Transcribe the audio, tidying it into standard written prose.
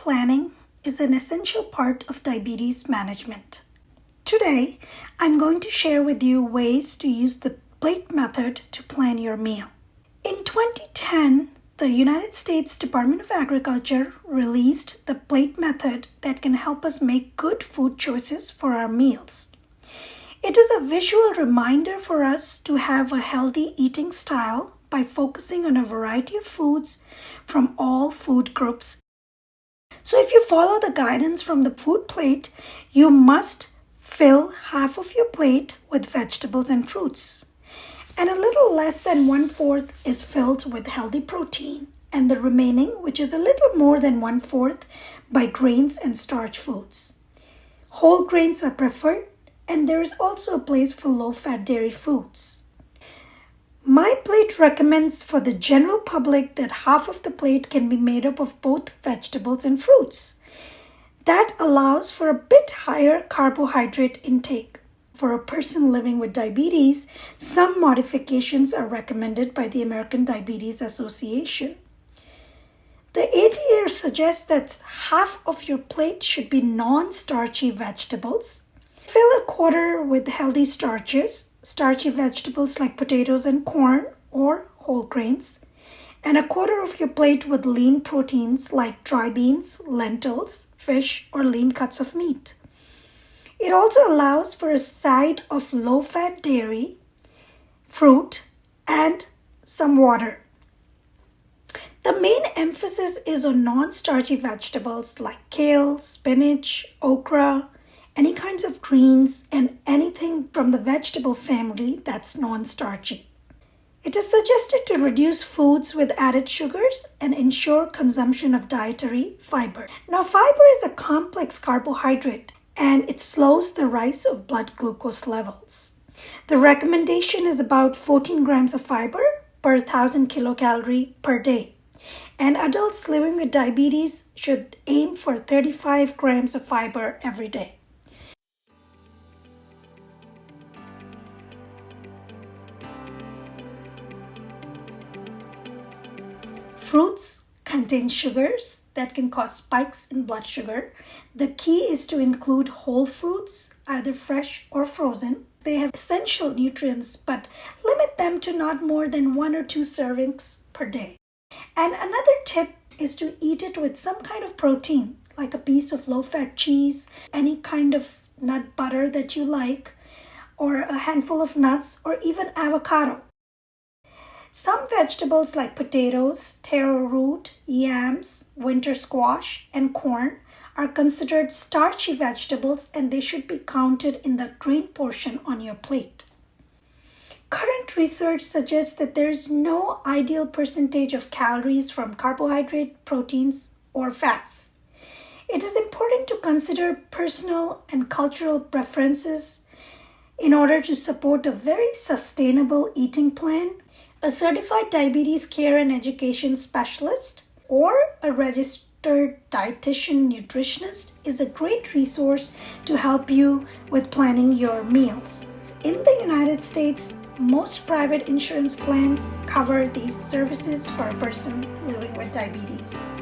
planning is an essential part of diabetes management. Today, I'm going to share with you ways to use the plate method to plan your meal. In 2010, the United States Department of Agriculture released the plate method that can help us make good food choices for our meals. It is a visual reminder for us to have a healthy eating style by focusing on a variety of foods from all food groups. So if you follow the guidance from the food plate, you must fill half of your plate with vegetables and fruits. And a little less than 1/4 is filled with healthy protein, and the remaining, which is a little more than 1/4, by grains and starch foods. Whole grains are preferred, and there is also a place for low-fat dairy foods. My plate recommends for the general public that half of the plate can be made up of both vegetables and fruits. That allows for a bit higher carbohydrate intake. For a person living with diabetes, some modifications are recommended by the American Diabetes Association. The ADA suggests that half of your plate should be non-starchy vegetables. Fill a quarter with healthy starches, starchy vegetables like potatoes and corn or whole grains, and a quarter of your plate with lean proteins like dry beans, lentils, fish, or lean cuts of meat. It also allows for a side of low-fat dairy, fruit, and some water. The main emphasis is on non-starchy vegetables like kale, spinach, okra, any kinds of greens, and anything from the vegetable family that's non-starchy. It is suggested to reduce foods with added sugars and ensure consumption of dietary fiber. Now, fiber is a complex carbohydrate, and it slows the rise of blood glucose levels. The recommendation is about 14 grams of fiber per 1,000 kilocalorie per day. And adults living with diabetes should aim for 35 grams of fiber every day. Fruits contain sugars that can cause spikes in blood sugar. The key is to include whole fruits, either fresh or frozen. They have essential nutrients, but limit them to not more than 1 or 2 servings per day. And another tip is to eat it with some kind of protein, like a piece of low-fat cheese, any kind of nut butter that you like, or a handful of nuts, or even avocado. Some vegetables like potatoes, taro root, yams, winter squash, and corn are considered starchy vegetables, and they should be counted in the green portion on your plate. Current research suggests that there is no ideal percentage of calories from carbohydrate, proteins, or fats. It is important to consider personal and cultural preferences in order to support a very sustainable eating plan. A certified diabetes care and education specialist or a registered dietitian nutritionist is a great resource to help you with planning your meals. In the United States, most private insurance plans cover these services for a person living with diabetes.